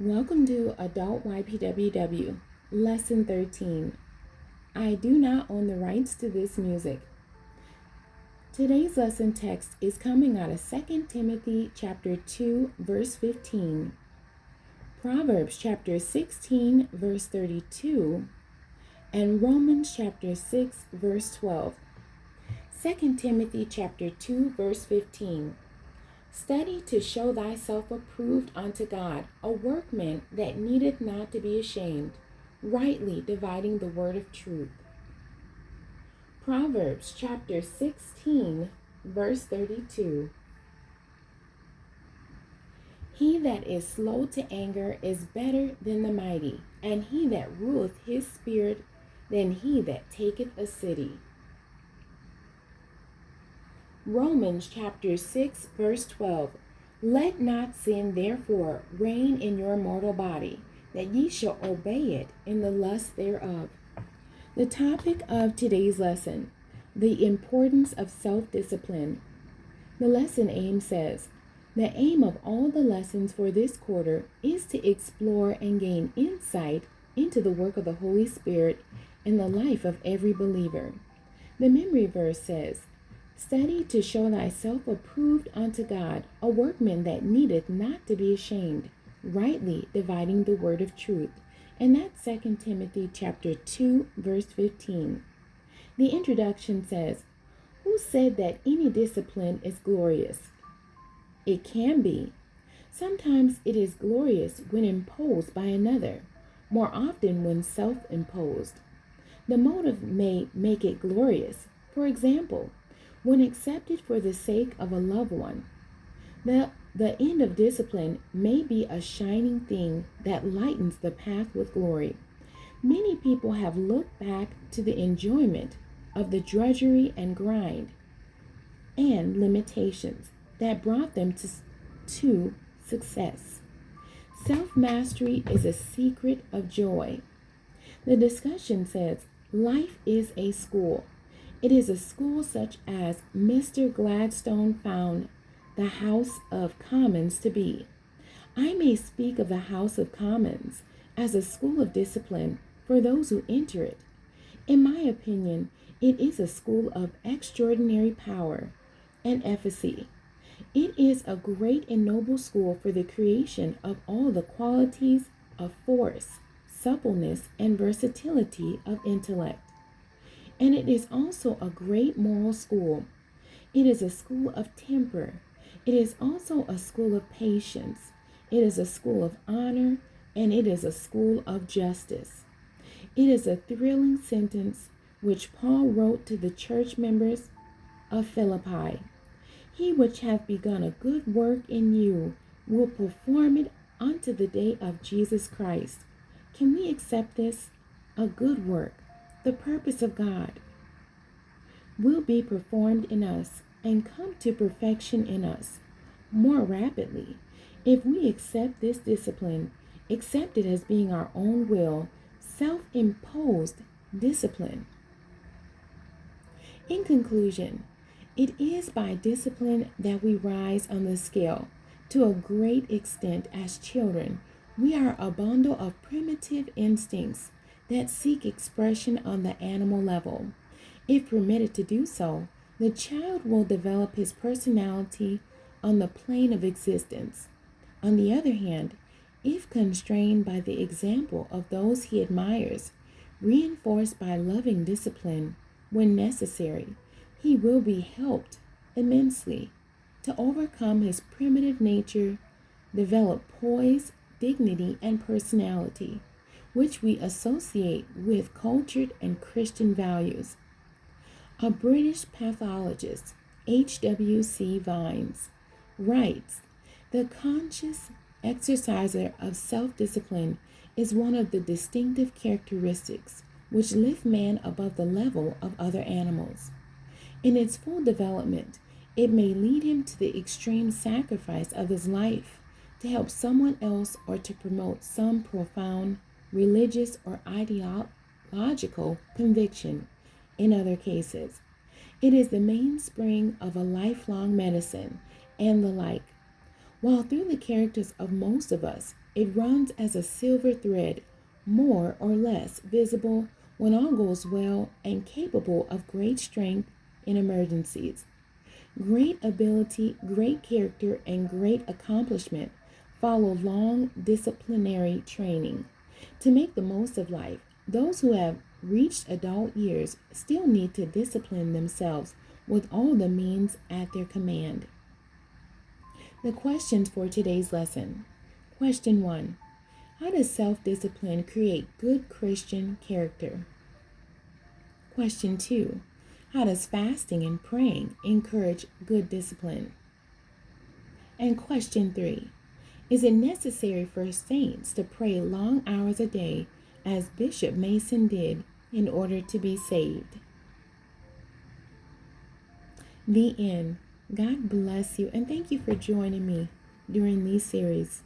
Welcome to Adult ypww, Lesson 13. I do not own the rights to this music. Today's lesson text is coming out of 2 Timothy chapter 2, verse 15, Proverbs chapter 16, verse 32, and Romans chapter 6, verse 12. 2 Timothy chapter 2, verse 15. Study to show thyself approved unto God, a workman that needeth not to be ashamed, rightly dividing the word of truth. Proverbs chapter 16, verse 32. He that is slow to anger is better than the mighty, and he that ruleth his spirit than he that taketh a city. Romans chapter 6, verse 12. Let not sin therefore reign in your mortal body, that ye shall obey it in the lust thereof. The topic of today's lesson, the importance of self-discipline. The lesson aim says, the aim of all the lessons for this quarter is to explore and gain insight into the work of the Holy Spirit in the life of every believer. The memory verse says, study to show thyself approved unto God, a workman that needeth not to be ashamed, rightly dividing the word of truth. And that's 2 Timothy chapter 2, verse 15. The introduction says, who said that any discipline is glorious? It can be. Sometimes it is glorious when imposed by another, more often when self-imposed. The motive may make it glorious. For example, when accepted for the sake of a loved one. The end of discipline may be a shining thing that lightens the path with glory. Many people have looked back to the enjoyment of the drudgery and grind and limitations that brought them to success. Self-mastery is a secret of joy. The discussion says, life is a school. It is a school such as Mr. Gladstone found the House of Commons to be. I may speak of the House of Commons as a school of discipline for those who enter it. In my opinion, it is a school of extraordinary power and efficacy. It is a great and noble school for the creation of all the qualities of force, suppleness, and versatility of intellect. And it is also a great moral school. It is a school of temper. It is also a school of patience. It is a school of honor, and it is a school of justice. It is a thrilling sentence which Paul wrote to the church members of Philippi. He which hath begun a good work in you will perform it unto the day of Jesus Christ. Can we accept this? A good work. The purpose of God will be performed in us and come to perfection in us more rapidly if we accept this discipline, accept it as being our own will, self-imposed discipline. In conclusion, it is by discipline that we rise on the scale. To a great extent as children, we are a bundle of primitive instincts that seek expression on the animal level. If permitted to do so, the child will develop his personality on the plane of existence. On the other hand, if constrained by the example of those he admires, reinforced by loving discipline when necessary, he will be helped immensely to overcome his primitive nature, develop poise, dignity, and personality, which we associate with cultured and Christian values. A British pathologist, H.W.C. Vines, writes, the conscious exerciser of self-discipline is one of the distinctive characteristics which lift man above the level of other animals. In its full development, it may lead him to the extreme sacrifice of his life to help someone else or to promote some profound religious or ideological conviction. In other cases, it is the mainspring of a lifelong medicine and the like. While through the characters of most of us, it runs as a silver thread, more or less visible when all goes well and capable of great strength in emergencies. Great ability, great character, and great accomplishment follow long disciplinary training. To make the most of life, those who have reached adult years still need to discipline themselves with all the means at their command. The questions for today's lesson. Question 1. How does self-discipline create good Christian character? Question 2. How does fasting and praying encourage good discipline? And question 3. Is it necessary for saints to pray long hours a day as Bishop Mason did in order to be saved? The end. God bless you, and thank you for joining me during these series.